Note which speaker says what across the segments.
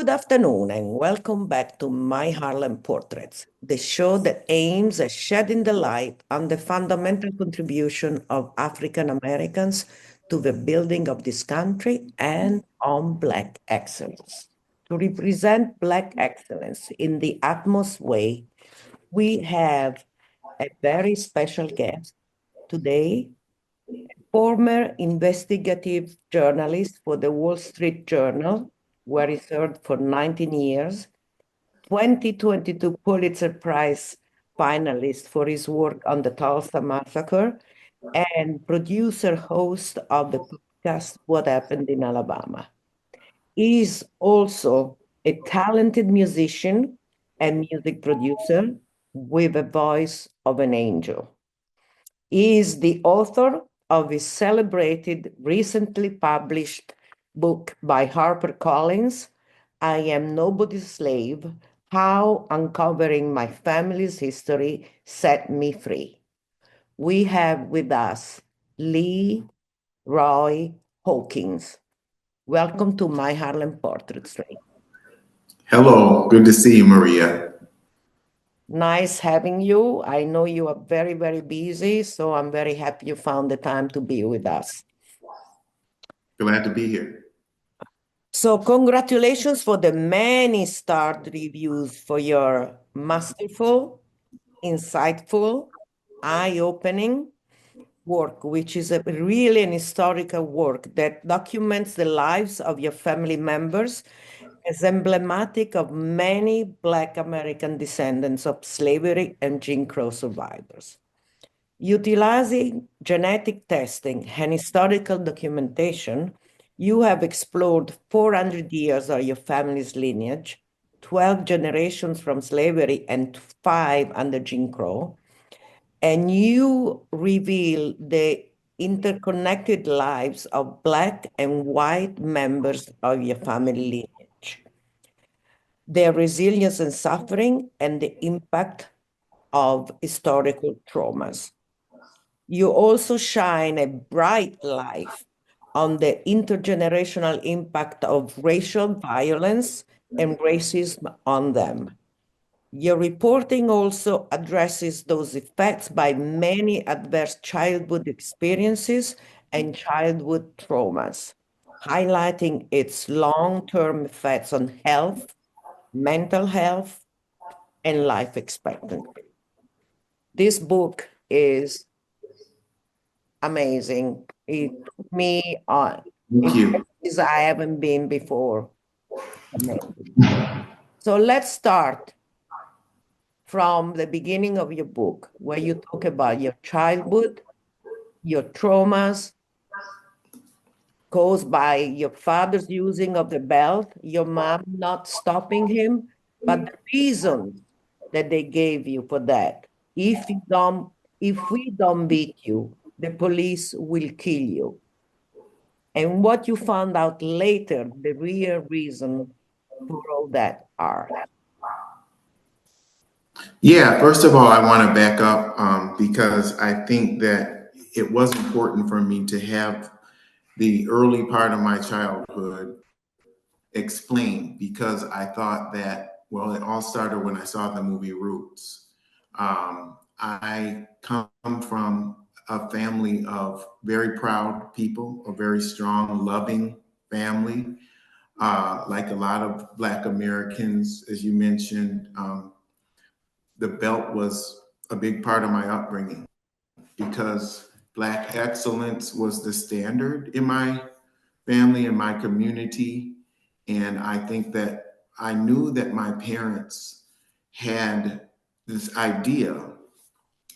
Speaker 1: Good afternoon and welcome back to My Harlem Portraits, the show that aims at shedding the light on the fundamental contribution of African Americans to the building of this country and on Black excellence. To represent Black excellence in the utmost way, we have a very special guest today, former investigative journalist for the Wall Street Journal, where he served for 19 years, 2022 Pulitzer Prize finalist for his work on the TULSA massacre, and producer host of the podcast What Happened in Alabama. He is also a talented musician and music producer with a voice of an angel. He is the author of a celebrated, recently published book by Harper Collins, I Am Nobody's Slave, How Uncovering My Family's History Set Me Free. We have with us LEE Hawkins. Welcome to My Harlem Portraits.
Speaker 2: Hello, good to see you, Maria.
Speaker 1: Nice having you. I know you are very, very busy, so I'm very happy you found the time to be with us.
Speaker 2: Glad to be here.
Speaker 1: So congratulations for the many starred reviews for your masterful, insightful, eye-opening work, which is really an historical work that documents the lives of your family members as emblematic of many Black American descendants of slavery and Jim Crow survivors. Utilizing genetic testing and historical documentation, you have explored 400 years of your family's lineage, 12 generations from slavery and 5 under Jim Crow, and you reveal the interconnected lives of Black and white members of your family lineage, their resilience and suffering, and the impact of historical traumas. You also shine a bright light on the intergenerational impact of racial violence and racism on them. Your reporting also addresses those effects by many adverse childhood experiences and childhood traumas, highlighting its long-term effects on health, mental health, and life expectancy. This book is amazing. It took me on places I haven't been before. Amazing. So let's start from the beginning of your book, where you talk about your childhood, your traumas caused by your father's using of the belt, your mom not stopping him, but the reason that they gave you for that. If we don't beat you, the police will kill you. And what you found out later, the real reason for all that are.
Speaker 2: Yeah, first of all, I want to back up because I think that it was important for me to have the early part of my childhood explained because I thought that, well, it all started when I saw the movie Roots. I come from a family of very proud people, a very strong, loving family. Like a lot of Black Americans, as you mentioned, the belt was a big part of my upbringing because Black excellence was the standard in my family and my community. And I think that I knew that my parents had this idea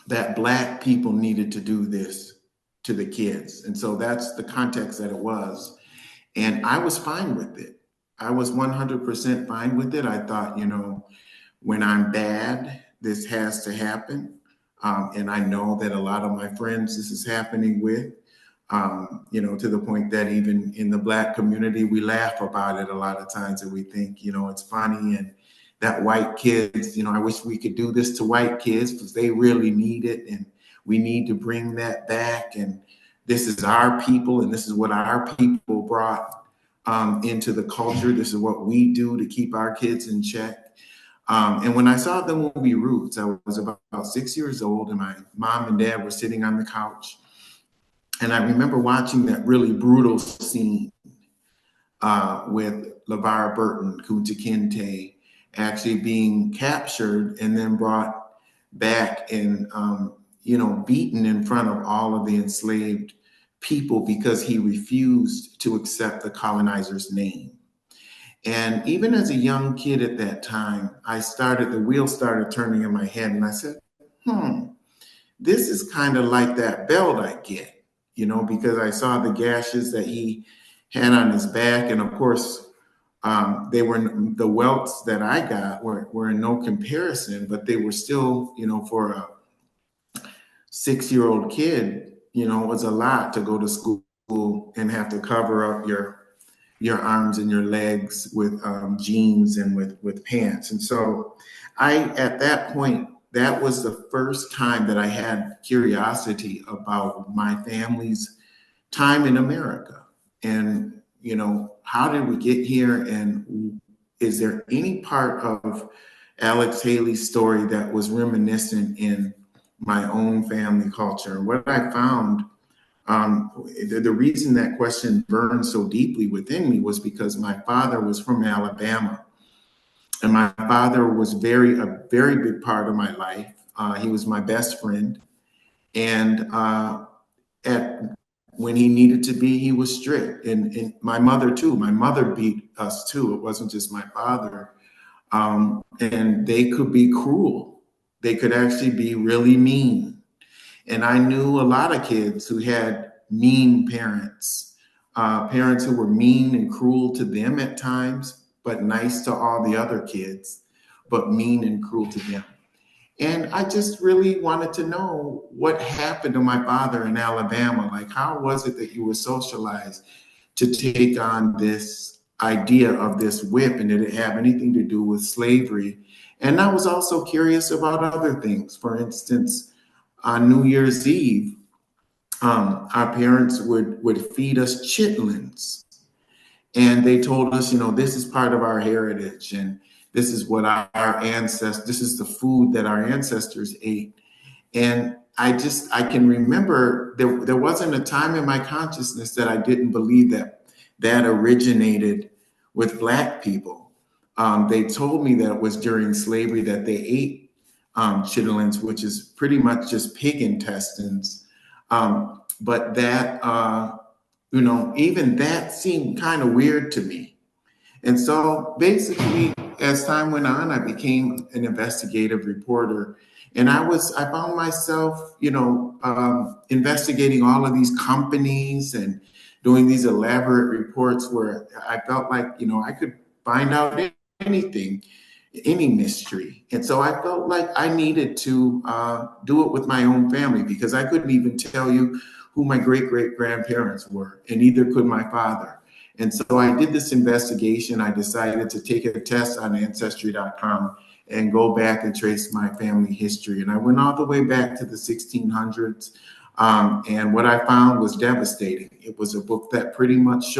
Speaker 2: that Black people needed to do this to the kids. And so that's the context that it was. And I was fine with it. I was 100% fine with it. I thought, when I'm bad, this has to happen. And I know that a lot of my friends this is happening with, to the point that even in the Black community, we laugh about it a lot of times and we think, it's funny. And that white kids, I wish we could do this to white kids because they really need it. And we need to bring that back. And this is our people and this is what our people brought. into the culture. This is what we do to keep our kids in check. And when I saw the movie Roots, I was about 6 years old, and my mom and dad were sitting on the couch. And I remember watching that really brutal scene with LeVar Burton, Kunta Kinte, actually being captured and then brought back and beaten in front of all of the enslaved people because he refused to accept the colonizer's name. And even as a young kid at that time, the wheels started turning in my head, and I said, this is kind of like that belt I get, because I saw the gashes that he had on his back. And of course, the welts that I got were in no comparison, but they were still, for a 6-year-old kid, it was a lot to go to school and have to cover up your arms and your legs with jeans and with pants. And so at that point, that was the first time that I had curiosity about my family's time in America. And, how did we get here? And is there any part of Alex Haley's story that was reminiscent in my own family culture? And what I found, the reason that question burned so deeply within me was because my father was from Alabama, and my father was a very big part of my life. He was my best friend, and when he needed to be, he was strict. And my mother too. My mother beat us too. It wasn't just my father. And they could be cruel. They could actually be really mean. And I knew a lot of kids who had mean parents, parents who were mean and cruel to them at times, but nice to all the other kids, but mean and cruel to them. And I just really wanted to know what happened to my father in Alabama. Like, how was it that you were socialized to take on this idea of this whip? And did it have anything to do with slavery? And I was also curious about other things. For instance, on New Year's Eve, our parents would feed us chitlins. And they told us, this is part of our heritage, and this is what this is the food that our ancestors ate. And I can remember there wasn't a time in my consciousness that I didn't believe that originated with Black people. They told me that it was during slavery that they ate chitlins, which is pretty much just pig intestines. But that, even that seemed kind of weird to me. And so basically, as time went on, I became an investigative reporter. And I found myself, investigating all of these companies and doing these elaborate reports where I felt like, I could find out anything, any mystery. And so I felt like I needed to do it with my own family, because I couldn't even tell you who my great-great-grandparents were, and neither could my father. And so I did this investigation. I decided to take a test on Ancestry.com and go back and trace my family history. And I went all the way back to the 1600s. And what I found was devastating. It was a book that pretty much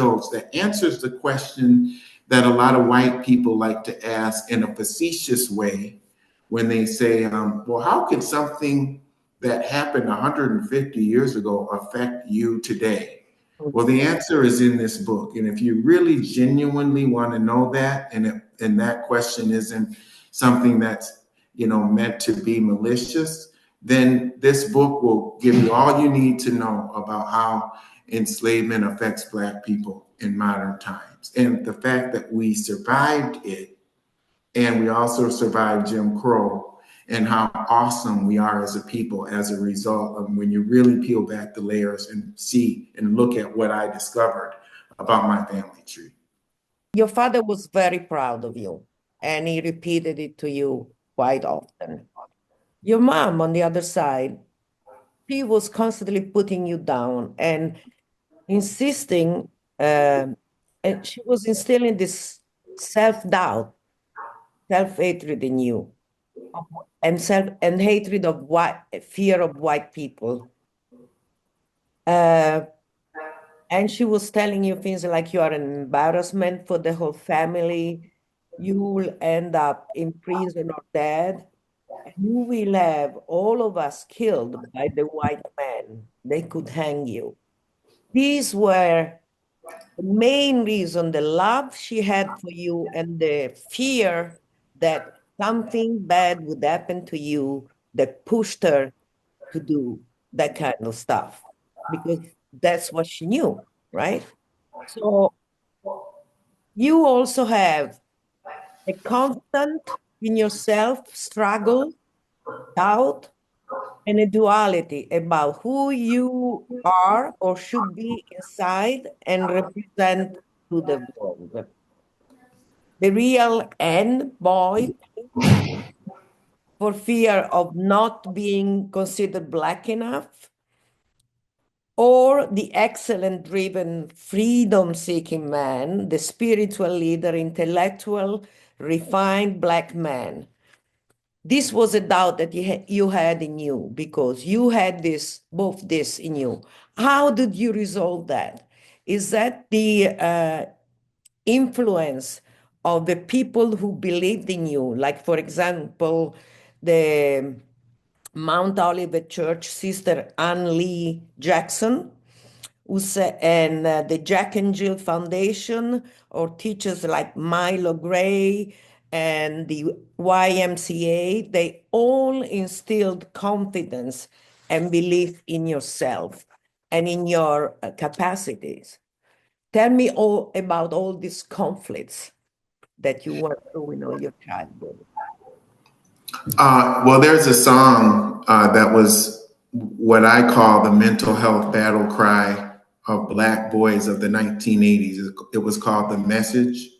Speaker 2: answers the question that a lot of white people like to ask in a facetious way when they say, well, how could something that happened 150 years ago affect you today? Well, the answer is in this book. And if you really genuinely want to know that, and that question isn't something that's, meant to be malicious, then this book will give you all you need to know about how enslavement affects Black people in modern times. And the fact that we survived it, and we also survived Jim Crow, and how awesome we are as a people as a result of when you really peel back the layers and see and look at what I discovered about my family tree.
Speaker 1: Your father was very proud of you, and he repeated it to you quite often. Your mom, on the other side, she was constantly putting you down and insisting, and she was instilling this self-doubt, self-hatred in you, and hatred of fear of white people. Uh, And she was telling you things like you are an embarrassment for the whole family. You will end up in prison or dead. And you will have all of us killed by the white man. They could hang you. These were the main reason, the love she had for you and the fear that something bad would happen to you that pushed her to do that kind of stuff because that's what she knew, right? So you also have a constant in yourself struggle, doubt, and a duality about who you are or should be inside and represent to the world. The real end boy for fear of not being considered Black enough, or the excellent driven freedom seeking man, the spiritual leader, intellectual, refined Black man. This was a doubt that you had in you because you had this, both this in you. How did you resolve that? Is that the influence of the people who believed in you? Like, for example, the Mount Olivet Church sister Ann Lee Jackson, and the Jack and Jill Foundation, or teachers like Milo Gray and the YMCA, they all instilled confidence and belief in yourself and in your capacities. Tell me all about all these conflicts that you went through in all your childhood.
Speaker 2: Well, there's a song that was what I call the mental health battle cry of Black boys of the 1980s. It was called "The Message"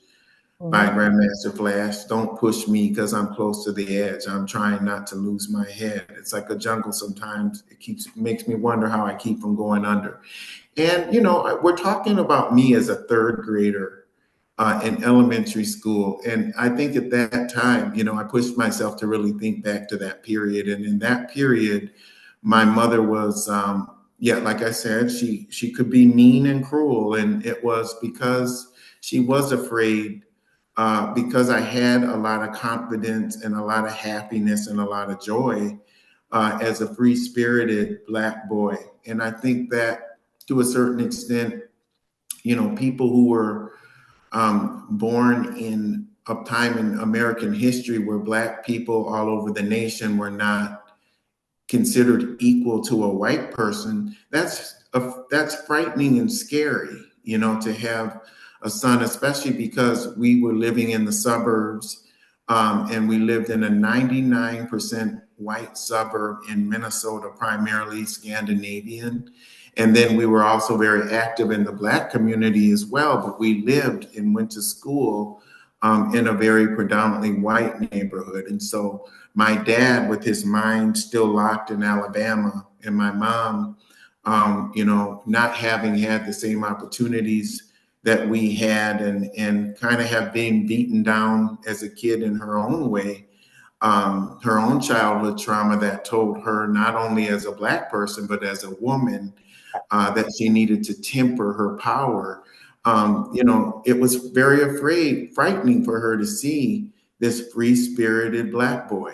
Speaker 2: by
Speaker 1: Mhm.
Speaker 2: Grandmaster Flash. Don't push me because I'm close to the edge. I'm trying not to lose my head. It's like a jungle sometimes. Makes me wonder how I keep from going under. And we're talking about me as a third grader in elementary school, and I think at that time, I pushed myself to really think back to that period. And in that period, my mother was, yeah, like I said, she could be mean and cruel, and it was because she was afraid because I had a lot of confidence and a lot of happiness and a lot of joy as a free spirited Black boy. And I think that to a certain extent, people who were born in a time in American history where Black people all over the nation were not considered equal to a white person, that's frightening and scary, to have a son, especially because we were living in the suburbs, and we lived in a 99% white suburb in Minnesota, primarily Scandinavian. And then we were also very active in the Black community as well, but we lived and went to school in a very predominantly white neighborhood. And so my dad, with his mind still locked in Alabama, and my mom, not having had the same opportunities that we had, and kind of have been beaten down as a kid in her own way, her own childhood trauma that told her not only as a Black person, but as a woman, that she needed to temper her power. It was frightening for her to see this free-spirited Black boy.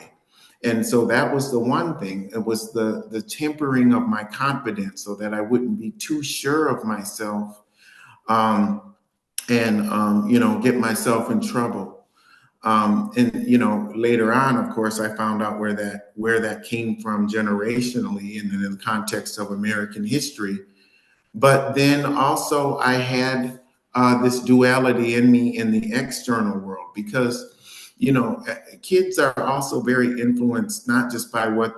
Speaker 2: And so that was the one thing. It was the tempering of my confidence so that I wouldn't be too sure of myself, and get myself in trouble. And later on, of course, I found out where that came from generationally and in the context of American history. But then also I had this duality in me in the external world because, kids are also very influenced not just by what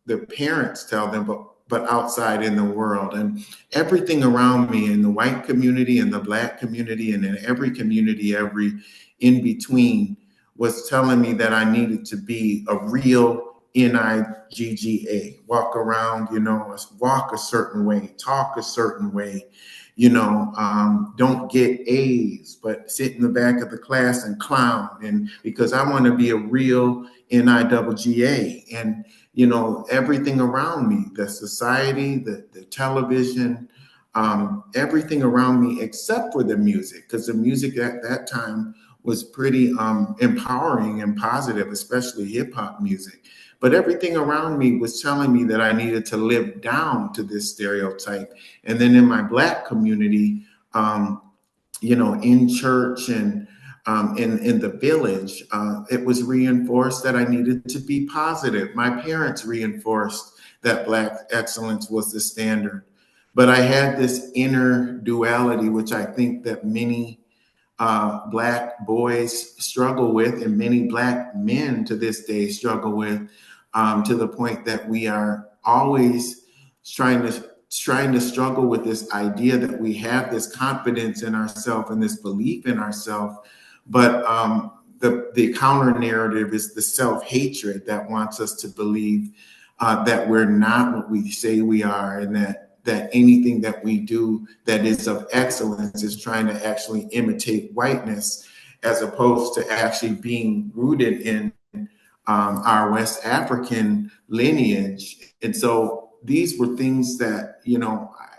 Speaker 2: their parents tell them, but outside in the world. And everything around me in the white community and the Black community and in every community, every in between, was telling me that I needed to be a real NIGGA, walk around, walk a certain way, talk a certain way, don't get A's, but sit in the back of the class and clown. And because I want to be a real NIGGA. And everything around me, the society, the television, everything around me except for the music, because the music at that time was pretty empowering and positive, especially hip hop music. But everything around me was telling me that I needed to live down to this stereotype. And then in my Black community, um, in church and in the village, it was reinforced that I needed to be positive. My parents reinforced that Black excellence was the standard. But I had this inner duality, which I think that many Black boys struggle with, and many Black men to this day struggle with, to the point that we are always trying to struggle with this idea that we have this confidence in ourselves and this belief in ourselves, but the counter narrative is the self hatred that wants us to believe that we're not what we say we are, and that anything that we do that is of excellence is trying to actually imitate whiteness, as opposed to actually being rooted in our West African lineage. And so these were things that,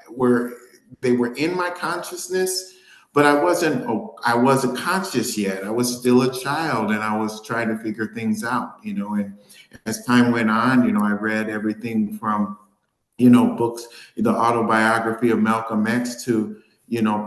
Speaker 2: were they were in my consciousness, but I wasn't conscious yet. I was still a child and I was trying to figure things out, and as time went on, I read everything from books, the autobiography of Malcolm X to,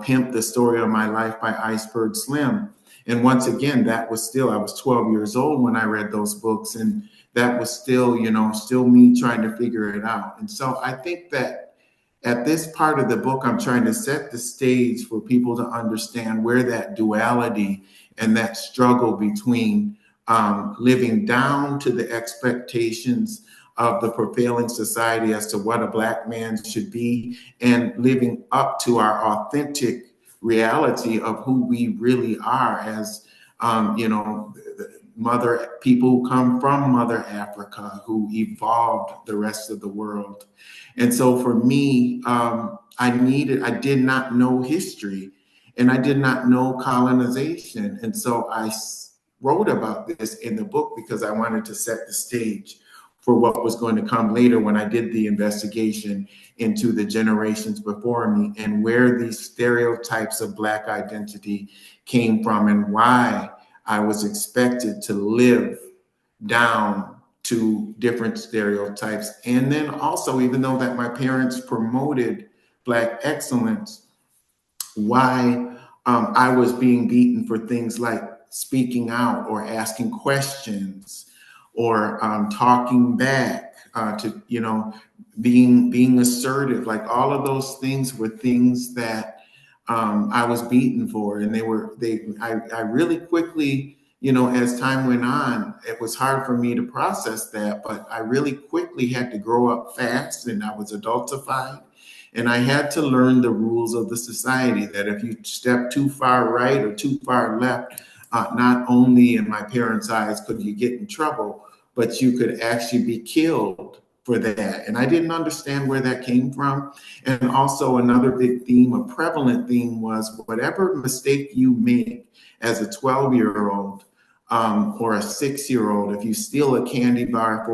Speaker 2: Pimp, the Story of My Life by Iceberg Slim. And once again, I was 12 years old when I read those books. And that was still, still me trying to figure it out. And so I think that at this part of the book, I'm trying to set the stage for people to understand where that duality and that struggle between living down to the expectations of the prevailing society as to what a Black man should be, and living up to our authentic reality of who we really are as, mother people who come from Mother Africa, who evolved the rest of the world. And so for me, I did not know history and I did not know colonization. And so wrote about this in the book because I wanted to set the stage for what was going to come later when I did the investigation into the generations before me and where these stereotypes of Black identity came from and why I was expected to live down to different stereotypes. And then also, even though that my parents promoted Black excellence, why I was being beaten for things like speaking out or asking questions or talking back to, being assertive. Like all of those things were things that I was beaten for. And I really quickly, as time went on, it was hard for me to process that, but I really quickly had to grow up fast and I was adultified. And I had to learn the rules of the society that if you step too far right or too far left, not only in my parents' eyes could you get in trouble, but you could actually be killed for that. And I didn't understand where that came from. And also another big theme, a prevalent theme, was whatever mistake you make as a 12-year-old or a 6-year-old, if you steal a candy bar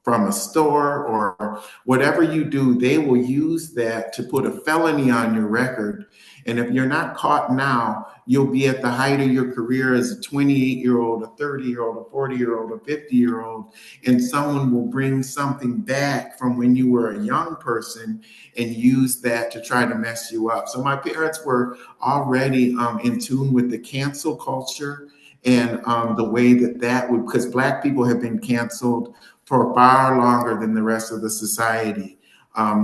Speaker 2: from a store or whatever you do, they will use that to put a felony on your record. And if you're not caught now, you'll be at the height of your career as a 28-year-old, a 30-year-old, a 40-year-old, a 50-year-old, and someone will bring something back from when you were a young person and use that to try to mess you up. So my parents were already in tune with the cancel culture and the way that would, because Black people have been canceled for far longer than the rest of the society.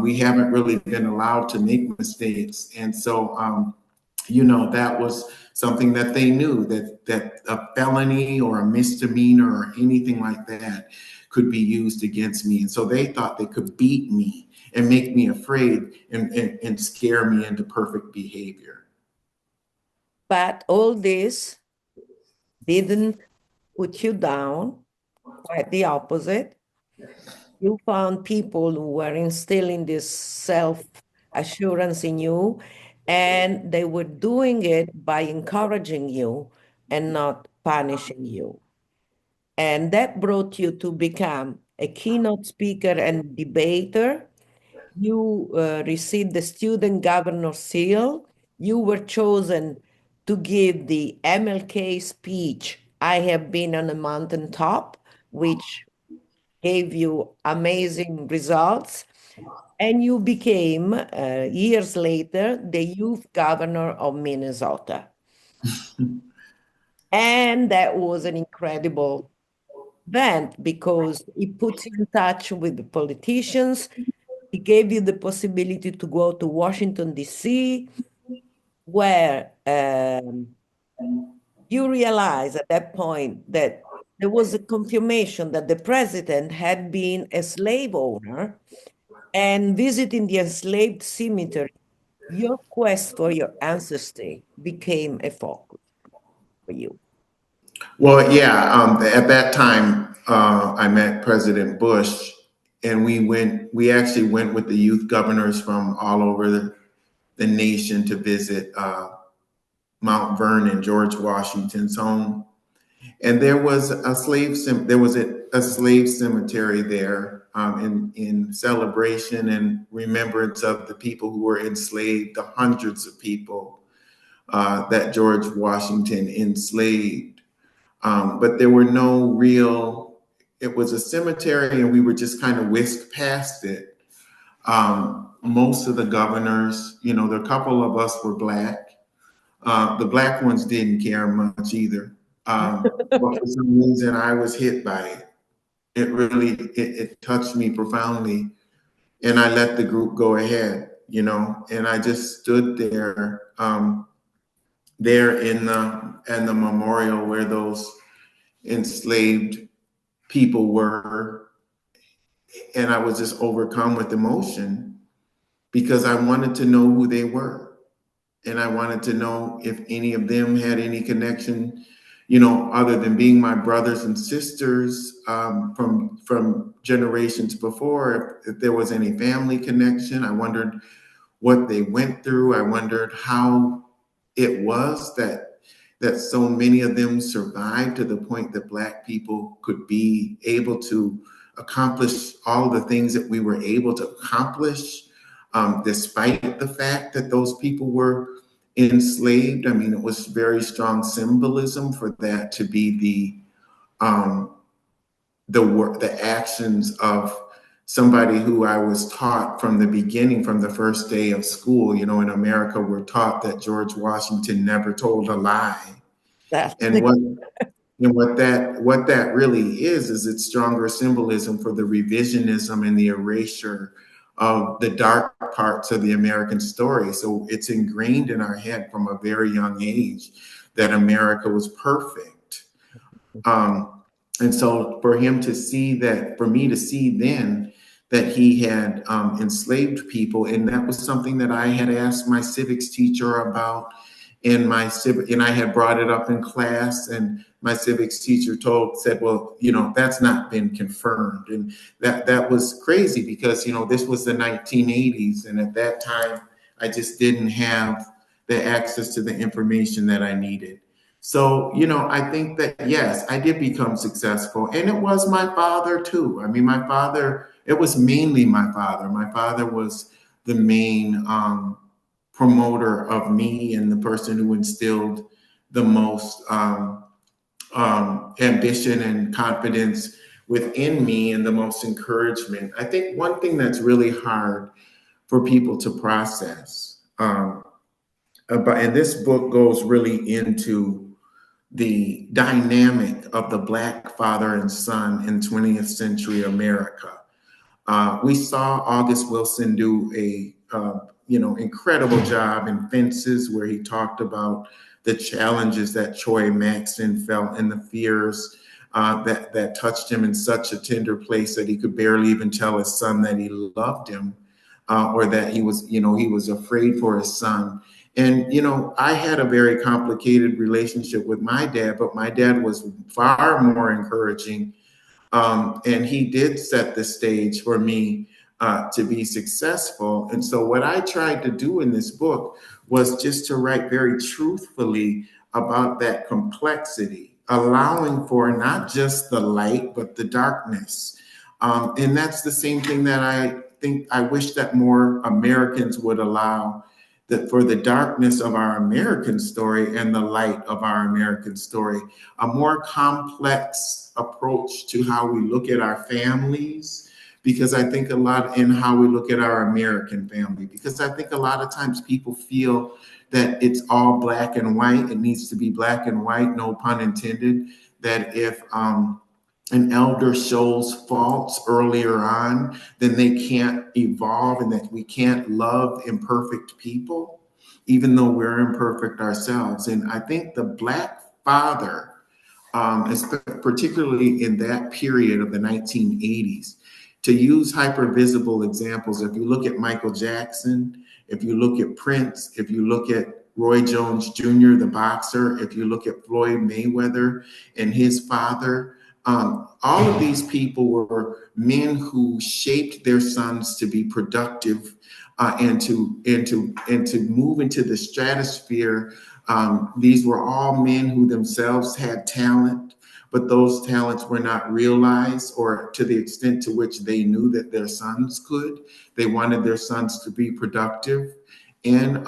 Speaker 2: We haven't really been allowed to make mistakes. And so, that was something that they knew, that a felony or a misdemeanor or anything like that could be used against me. And so they thought they could beat me and make me afraid and scare me into perfect behavior.
Speaker 1: But all this didn't put you down, quite the opposite. You found people who were instilling this self-assurance in you, and they were doing it by encouraging you and not punishing you. And that brought you to become a keynote speaker and debater you received the Student Governor Seal. You were chosen to give the MLK speech, I Have Been on a Mountaintop, which gave you amazing results. And you became, years later, the youth governor of Minnesota. And that was an incredible event because it puts you in touch with the politicians. It gave you the possibility to go to Washington, D.C., where you realize at that point that there was a confirmation that the president had been a slave owner, and visiting the enslaved cemetery, your quest for your ancestry became a focus for you.
Speaker 2: Well, yeah, at that time, I met President Bush, and we actually went with the youth governors from all over the nation to visit Mount Vernon, George Washington's home. And there was a slave cemetery there in celebration and remembrance of the people who were enslaved, the hundreds of people that George Washington enslaved. But there were no real, it was a cemetery and we were just kind of whisked past it. Most of the governors, the couple of us were Black. The Black ones didn't care much either. But for some reason, I was hit by it. It really, it touched me profoundly. And I let the group go ahead, and I just stood there, there in the memorial where those enslaved people were. And I was just overcome with emotion because I wanted to know who they were. And I wanted to know if any of them had any connection, other than being my brothers and sisters from generations before, if there was any family connection. I wondered what they went through. I wondered how it was that so many of them survived to the point that Black people could be able to accomplish all the things that we were able to accomplish, despite the fact that those people were enslaved. I mean, it was very strong symbolism for that to be the actions of somebody who I was taught from the beginning, from the first day of school. In America, we're taught that George Washington never told a lie.
Speaker 1: That's
Speaker 2: And what that really is it's stronger symbolism for the revisionism and the erasure of the dark parts of the American story. So it's ingrained in our head from a very young age that America was perfect. And so for him to see that, for me to see then that he had enslaved people, and that was something that I had asked my civics teacher about, and I had brought it up in class, and my civics teacher said, well, that's not been confirmed. And that was crazy because, this was the 1980s. And at that time, I just didn't have the access to the information that I needed. So, I think that, yes, I did become successful. And it was my father too. I mean, it was mainly my father. My father was the main promoter of me and the person who instilled the most ambition and confidence within me and the most encouragement. I think one thing that's really hard for people to process, and this book goes really into the dynamic of the Black father and son in 20th century America. We saw August Wilson do a incredible job in Fences, where he talked about the challenges that Troy Maxson felt and the fears that touched him in such a tender place that he could barely even tell his son that he loved him, or that he was afraid for his son. And, I had a very complicated relationship with my dad, but my dad was far more encouraging. And he did set the stage for me to be successful. And so what I tried to do in this book was just to write very truthfully about that complexity, allowing for not just the light, but the darkness. And that's the same thing that think I wish that more Americans would allow that for the darkness of our American story and the light of our American story, a more complex approach to how we look at our families, because I think a lot in how we look at our American family, because I think a lot of times people feel that it's all black and white. It needs to be black and white, no pun intended, that if an elder shows faults earlier on, then they can't evolve, and that we can't love imperfect people, even though we're imperfect ourselves. And I think the Black father, particularly in that period of the 1980s, to use hypervisible examples, if you look at Michael Jackson, if you look at Prince, if you look at Roy Jones Jr., the boxer, if you look at Floyd Mayweather and his father, all of these people were men who shaped their sons to be productive and to move into the stratosphere. These were all men who themselves had talent, but those talents were not realized, or to the extent to which they knew that their sons could. They wanted their sons to be productive. And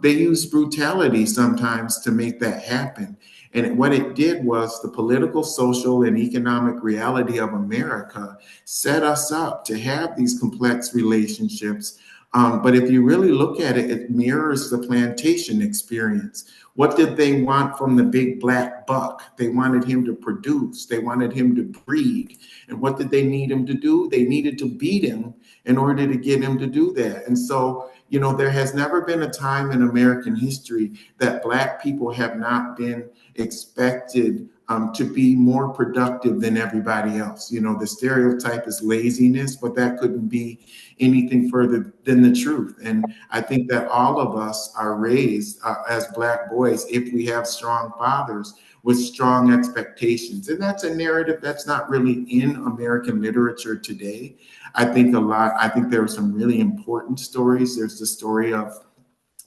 Speaker 2: they used brutality sometimes to make that happen. And what it did was the political, social, and economic reality of America set us up to have these complex relationships. But if you really look at it, it mirrors the plantation experience. What did they want from the big black buck? They wanted him to produce. They wanted him to breed. And what did they need him to do? They needed to beat him in order to get him to do that. And so, you know, there has never been a time in American history that Black people have not been expected to be more productive than everybody else. You know, the stereotype is laziness, but that couldn't be anything further than the truth. And I think that all of us are raised as Black boys, if we have strong fathers, with strong expectations. And that's a narrative that's not really in American literature today. I think there are some really important stories. There's the story of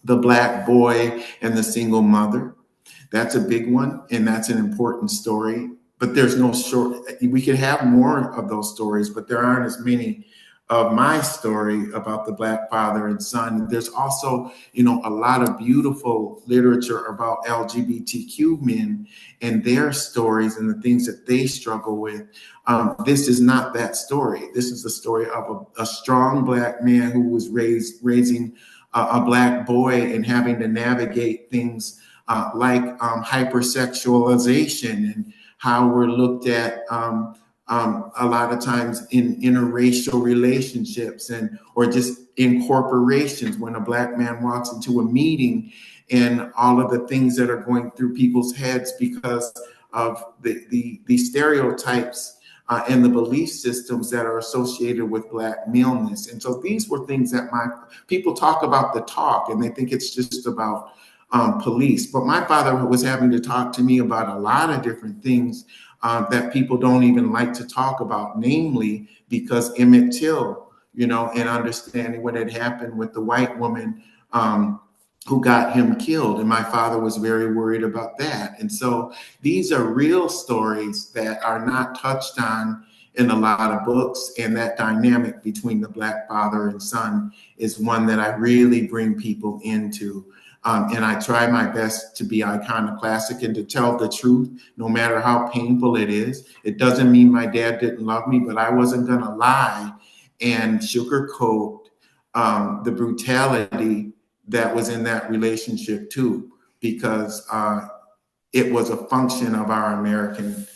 Speaker 2: the Black boy and the single mother. That's a big one, and that's an important story. But there's no short, we could have more of those stories, but there aren't as many of my story about the Black father and son. There's also, you know, a lot of beautiful literature about LGBTQ men and their stories and the things that they struggle with. This is not that story. This is the story of a strong Black man who was raising a Black boy and having to navigate things like hypersexualization and how we're looked at a lot of times in interracial relationships and or just in corporations when a Black man walks into a meeting and all of the things that are going through people's heads because of the stereotypes and the belief systems that are associated with Black maleness. And so these were things that people talk about the talk and they think it's just about police. But my father was having to talk to me about a lot of different things that people don't even like to talk about, namely because Emmett Till, you know, and understanding what had happened with the white woman who got him killed. And my father was very worried about that. And so these are real stories that are not touched on in a lot of books. And that dynamic between the Black father and son is one that I really bring people into. And I try my best to be iconoclastic and to tell the truth, no matter how painful it is. It doesn't mean my dad didn't love me, but I wasn't going to lie and sugarcoat the brutality that was in that relationship too, because it was a function of our American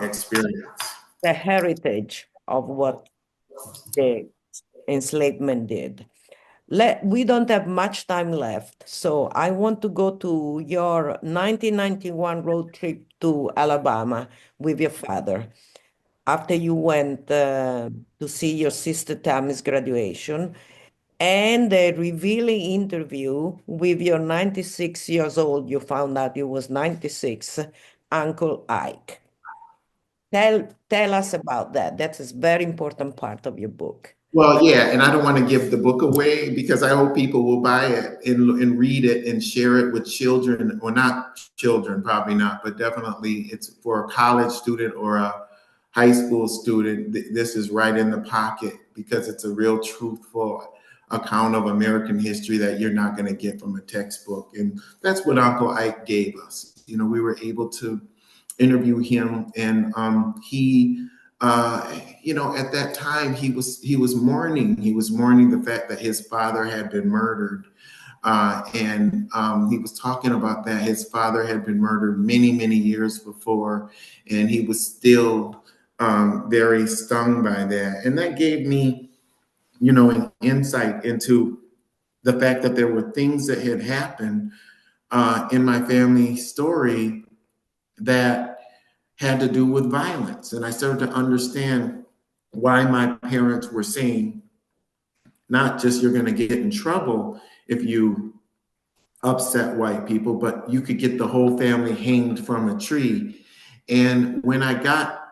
Speaker 2: experience.
Speaker 1: The heritage of what the enslavement did. We don't have much time left, so I want to go to your 1991 road trip to Alabama with your father. After you went to see your sister Tammy's graduation, and a revealing interview with your 96 years old, you found out you was 96, Uncle Ike. Tell us about that. That's a very important part of your book.
Speaker 2: Well, yeah, and I don't want to give the book away because I hope people will buy it and read it and share it with children, or not children, probably not, but definitely it's for a college student or a high school student, this is right in the pocket because it's a real truthful account of American history that you're not going to get from a textbook. And that's what Uncle Ike gave us. You know, we were able to interview him, and he, you know, at that time he was mourning. He was mourning the fact that his father had been murdered. And he was talking about that. His father had been murdered many, many years before, and he was still very stung by that. And that gave me, you know, an insight into the fact that there were things that had happened in my family story that had to do with violence. And I started to understand why my parents were saying, not just you're going to get in trouble if you upset white people, but you could get the whole family hanged from a tree. And when I got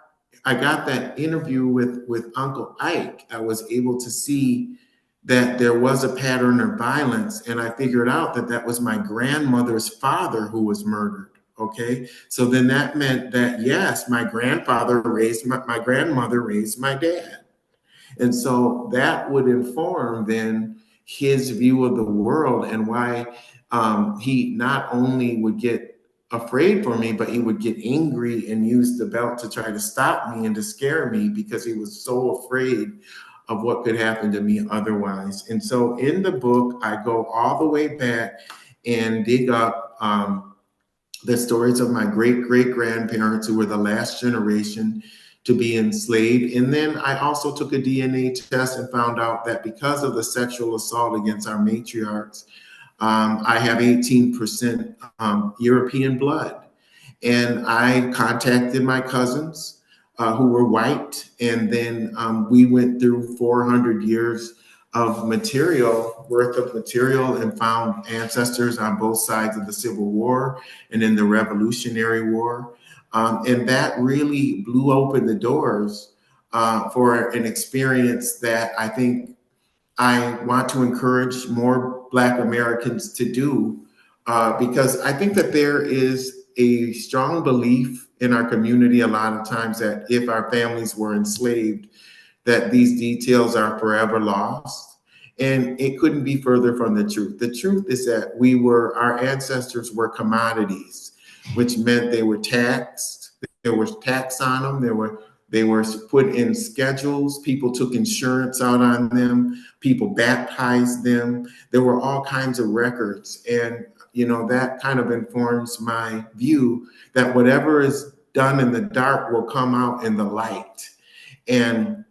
Speaker 2: that interview with Uncle Ike, I was able to see that there was a pattern of violence, and I figured out that that was my grandmother's father who was murdered. Okay, so then that meant that yes, my grandfather raised my grandmother raised my dad. And so that would inform then his view of the world, and why he not only would get afraid for me, but he would get angry and use the belt to try to stop me and to scare me because he was so afraid of what could happen to me otherwise. And so in the book, I go all the way back and dig up the stories of my great great grandparents who were the last generation to be enslaved. And then I also took a DNA test and found out that because of the sexual assault against our matriarchs, I have 18% European blood. And I contacted my cousins who were white. And then we went through 400 years of worth of material, and found ancestors on both sides of the Civil War and in the Revolutionary War. And that really blew open the doors for an experience that I think I want to encourage more Black Americans to do, because I think that there is a strong belief in our community a lot of times that if our families were enslaved, that these details are forever lost. And it couldn't be further from the truth. The truth is that our ancestors were commodities, which meant they were taxed. There was tax on them. They were put in schedules. People took insurance out on them. People baptized them. There were all kinds of records. And, you know, that kind of informs my view that whatever is done in the dark will come out in the light. And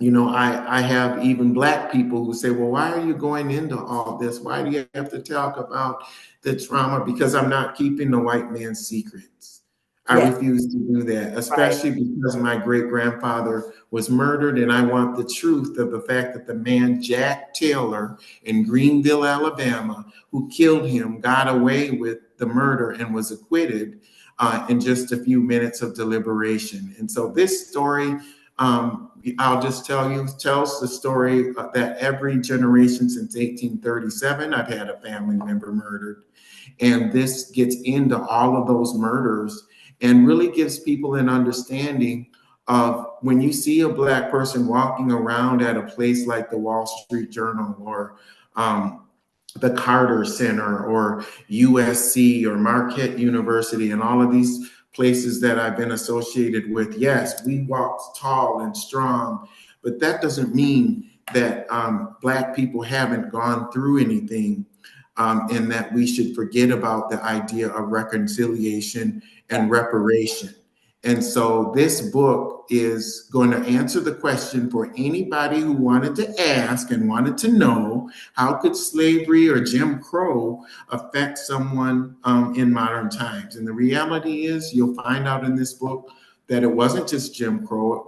Speaker 2: you know, I have even Black people who say, well, why are you going into all this? Why do you have to talk about the trauma? Because I'm not keeping the white man's secrets. I
Speaker 1: Yes,
Speaker 2: refuse to do that,
Speaker 1: right.
Speaker 2: especially because my great grandfather was murdered. And I want the truth of the fact that the man, Jack Taylor, in Greenville, Alabama, who killed him, got away with the murder and was acquitted in just a few minutes of deliberation. And so this story, I'll just tell you, tells the story that every generation since 1837, I've had a family member murdered. And this gets into all of those murders and really gives people an understanding of when you see a Black person walking around at a place like the Wall Street Journal, or the Carter Center, or USC, or Marquette University, and all of these places that I've been associated with. Yes, we walk tall and strong, but that doesn't mean that Black people haven't gone through anything, and that we should forget about the idea of reconciliation and reparation. And so this book is going to answer the question for anybody who wanted to ask and wanted to know, how could slavery or Jim Crow affect someone in modern times? And the reality is, you'll find out in this book that it wasn't just Jim Crow,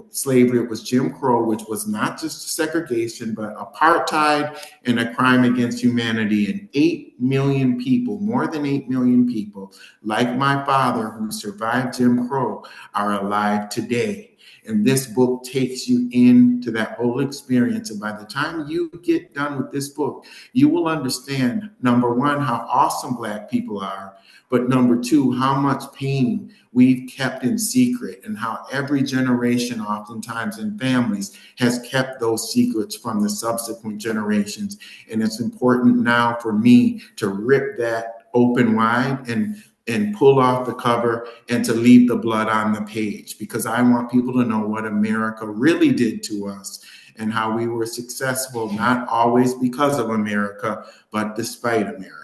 Speaker 2: slavery, it was Jim Crow, which was not just segregation, but apartheid and a crime against humanity. And 8 million people, more than 8 million people, like my father, who survived Jim Crow, are alive today. And this book takes you into that whole experience. And by the time you get done with this book, you will understand, number one, how awesome Black people are, but number two, how much pain we've kept in secret, and how every generation, oftentimes in families, has kept those secrets from the subsequent generations. And it's important now for me to rip that open wide and pull off the cover and to leave the blood on the page, because I want people to know what America really did to us and how we were successful, not always because of America, but despite America.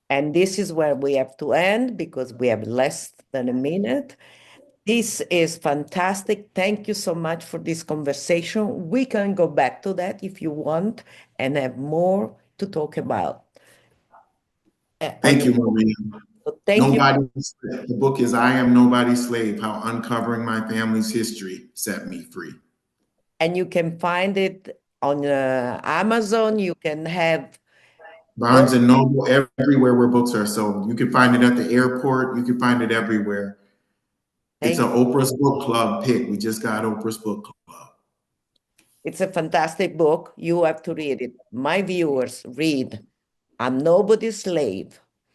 Speaker 1: And this is where we have to end because we have less than a minute. This is fantastic. Thank you so much for this conversation. We can go back to that if you want and have more to talk about.
Speaker 2: Thank you, Maria.
Speaker 1: So thank you.
Speaker 2: The book is I Am Nobody's Slave, How Uncovering My Family's History Set Me Free.
Speaker 1: And you can find it on Amazon. You can have
Speaker 2: Barnes and Noble, everywhere where books are sold. You can find it at the airport. You can find it everywhere. It's an Oprah's Book Club pick. We just got Oprah's Book Club.
Speaker 1: It's a fantastic book. You have to read it. My viewers, read I'm Nobody's Slave,